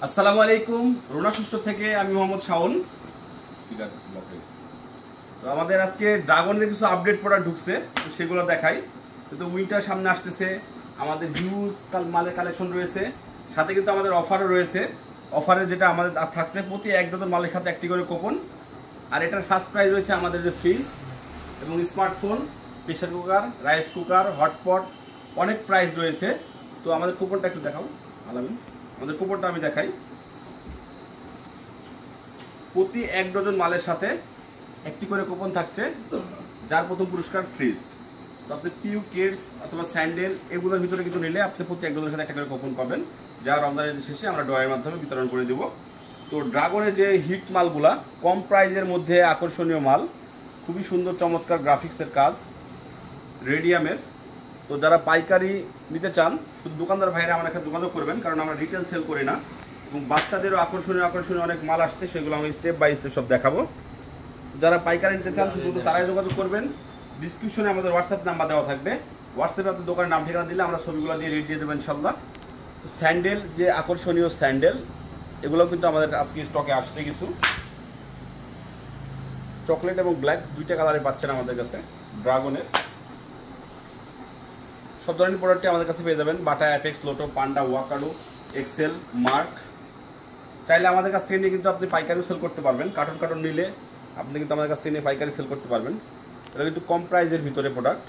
আসসালামু আলাইকুম। রোনা সুস্থ থেকে আমি মোহাম্মদ শাওন। স্পিকার ব্লক হয়ে গেছে। তো আমাদের আজকে ড্রাগনের কিছু আপডেট প্রোডাক্ট ঢুকছে, তো সেগুলো দেখাই। কিন্তু উইন্টার সামনে আসতেছে, আমাদের হিউজ মালের কালেকশন রয়েছে, সাথে কিন্তু আমাদের অফারও রয়েছে। অফারে যেটা আমাদের থাকছে প্রতি 1 ডজন মালের সাথে একটি করে কুপন। আর এটার ফার্স্ট প্রাইস রয়েছে আমাদের যে ফ্রিজ এবং smartphone, pressure cooker, rice cooker, hotpot, অনেক প্রাইস রয়েছে। তো আমাদের কুপনটা একটু দেখাও আলামিন। আমাদের কুপনটা আমি দেখাই। প্রতি 1 ডজন মালের সাথে একটি করে কুপন থাকছে, যার প্রথম পুরস্কার ফ্রিজ। তো আপনি পিউ কিডস অথবা স্যান্ডেল এগুলোর ভিতরে কিন্তু নিলে আপনি প্রতি 1 ডজনের সাথে একটা করে কুপন পাবেন, যা রমজানের শেষে আমরা ড্রয়ের মাধ্যমে বিতরণ করে দেব। তো ড্রাগনের যে হিট মালগুলা কম প্রাইজের মধ্যে আকর্ষণীয় মাল, খুবই সুন্দর চমৎকার গ্রাফিক্সের কাজ, রেডিয়ামের। তো যারা পাইকারি নিতে চান শুধু দোকানদার ভাইরা আমার এখানে যোগাযোগ করবেন, কারণ আমরা রিটেল সেল করি না। এবং বাচ্চাদেরও আকর্ষণীয় অনেক মাল আসছে, সেগুলো আমি স্টেপ বাই স্টেপ সব দেখাবো। যারা পাইকারি নিতে চান শুধু তারাই যোগাযোগ করবেন। ডিসক্রিপশনে আমাদের হোয়াটসঅ্যাপ নাম্বার দেওয়া থাকবে, হোয়াটসঅ্যাপে আপনার দোকানের নাম ঠিকানা দিলে আমরা ছবিগুলো দিয়ে রেট দিয়ে দেবো ইনশাল্লাহ। স্যান্ডেল, যে আকর্ষণীয় স্যান্ডেল, এগুলো কিন্তু আমাদের আজকে স্টকে আসছে কিছু। চকলেট এবং ব্ল্যাক দুইটা কালারে পাচ্ছেন আমাদের কাছে ড্রাগনের। সব ধরনের প্রোডাক্টই আমাদের কাছে পেয়ে যাবেন। বাটা, অ্যাপেক্স, লোটো, পান্ডা, ওয়াকাডো, এক্সেল, মার্ক। চাইলে আমাদের কাছ থেকে নিয়ে কিন্তু আপনি পাইকারিও সেল করতে পারবেন। কার্টন নিলে আপনি কিন্তু আমাদের কাছ থেকে নিয়ে পাইকারি সেল করতে পারবেন। এটা কিন্তু কম প্রাইসের ভিতরে প্রোডাক্ট।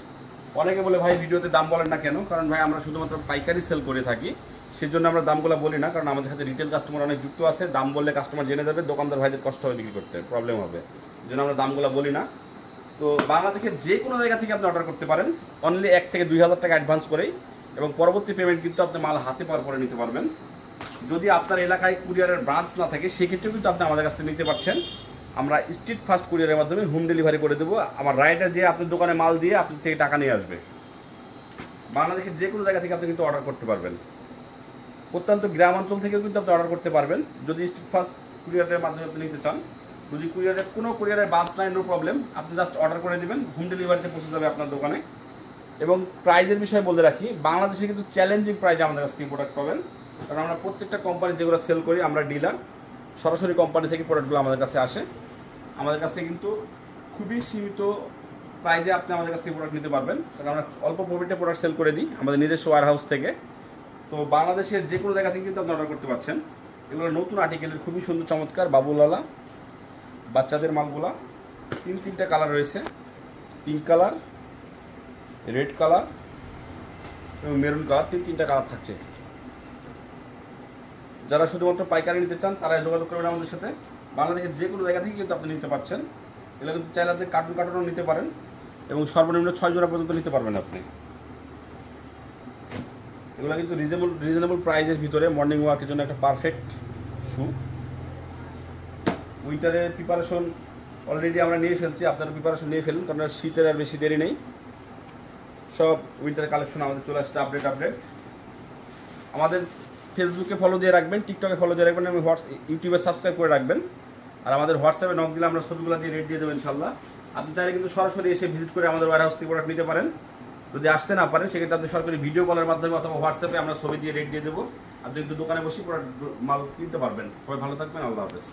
অনেকে বলে ভাই ভিডিওতে দাম বলেন না কেন? কারণ ভাই আমরা শুধুমাত্র পাইকারি সেল করে থাকি, সেজন্য আমরা দামগুলো বলি না। কারণ আমাদের সাথে রিটেল কাস্টমার অনেক যুক্ত আছে। দাম বললে কাস্টমার জেনে যাবে, দোকানদার ভাইদের কষ্ট হবে বিক্রি করতে, প্রবলেম হবে। এই জন্য আমরা দামগুলো বলি না। তো বাংলাদেশের যে কোনো জায়গা থেকে আপনি অর্ডার করতে পারেন, অনলি 1 থেকে 2,000 টাকা অ্যাডভান্স করেই, এবং পরবর্তী পেমেন্ট কিন্তু আপনি মাল হাতে পাওয়ার পরে নিতে পারবেন। যদি আপনার এলাকায় কুরিয়ারের ব্রাঞ্চ না থাকে, সেক্ষেত্রেও কিন্তু আপনি আমাদের কাছ থেকে নিতে পারছেন। আমরা স্ট্রিট ফাস্ট কুরিয়ারের মাধ্যমে হোম ডেলিভারি করে দেবো। আমার রাইডার যে আপনার দোকানে মাল দিয়ে আপনার থেকে টাকা নিয়ে আসবে। বাংলাদেশের যে কোনো জায়গা থেকে আপনি কিন্তু অর্ডার করতে পারবেন। প্রত্যন্ত গ্রাম অঞ্চল থেকেও কিন্তু আপনি অর্ডার করতে পারবেন, যদি স্ট্রিট ফাস্ট কুরিয়ারের মাধ্যমে আপনি নিতে চান। যদি কোনো কুরিয়ারের বাস নাই, নো প্রবলেম, আপনি জাস্ট অর্ডার করে দেবেন, হোম ডেলিভারিতে পৌঁছে যাবে আপনার দোকানে। এবং প্রাইজের বিষয়ে বলে রাখি, বাংলাদেশে কিন্তু চ্যালেঞ্জিং প্রাইজে আমাদের কাছ থেকে প্রোডাক্ট পাবেন। কারণ আমরা প্রত্যেকটা কোম্পানি যেগুলো সেল করি, আমরা ডিলার, সরাসরি কোম্পানি থেকে প্রোডাক্টগুলো আমাদের কাছে আসে। আমাদের কাছ থেকে কিন্তু খুবই সীমিত প্রাইজে আপনি আমাদের কাছ থেকে প্রোডাক্ট নিতে পারবেন, কারণ আমরা অল্প প্রফিটে প্রোডাক্ট সেল করে দিই আমাদের নিজস্ব ওয়্যার হাউস থেকে। তো বাংলাদেশের যে কোনো জায়গা থেকে কিন্তু আপনি অর্ডার করতে পারছেন। এগুলো নতুন আর্টিকেলের, খুবই সুন্দর চমৎকার বাবুলালা বাচ্চাদের মালগুলা। 3টা কালার রয়েছে, পিঙ্ক কালার, রেড কালার এবং মেরুন কালার। 3টা কালার থাকছে। যারা শুধুমাত্র পাইকারি নিতে চান তারা যোগাযোগ করবেন আমাদের সাথে। বাংলাদেশের যে কোনো জায়গা থেকে কিন্তু আপনি নিতে পারছেন। এগুলো কিন্তু চাইলে আপনি কার্টনও নিতে পারেন, এবং সর্বনিম্ন 6 জোড়া পর্যন্ত নিতে পারবেন আপনি। এগুলো কিন্তু রিজনেবল প্রাইসের ভিতরে মর্নিং ওয়াকের জন্য একটা পারফেক্ট শু। উইন্টারের প্রিপারেশন অলরেডি আমরা নিয়ে ফেলছি, আপনারা প্রিপারেশন নিয়ে ফেলুন, কারণ শীতের আর বেশি দেরি নেই। সব উইন্টার কালেকশন আমাদের চলে আসছে আপডেট। আমাদের ফেসবুকে ফলো দিয়ে রাখবেন, টিকটকে ফলো দিয়ে রাখবেন, এবং ইউটিউবে সাবস্ক্রাইব করে রাখবেন। আর আমাদের হোয়াটসঅ্যাপে নক দিলে আমরা ছবিগুলো দিয়ে রেট দিয়ে দেবো ইনশাল্লাহ। আপনি চাইলে কিন্তু সরাসরি এসে ভিজিট করে আমাদের ওয়্যার হাউস থেকে প্রোডাক্ট নিতে পারেন। যদি আসতে না পারেন, সেক্ষেত্রে আপনি সরাসরি ভিডিও কলের মাধ্যমে অথবা হোয়াটসঅ্যাপে আমরা ছবি দিয়ে রেট দিয়ে দেবো। আপনি কিন্তু দোকানে বসে প্রোডাক্ট মাল কিনতে পারবেন। সবাই ভালো থাকবেন, আল্লাহ হাফেজ।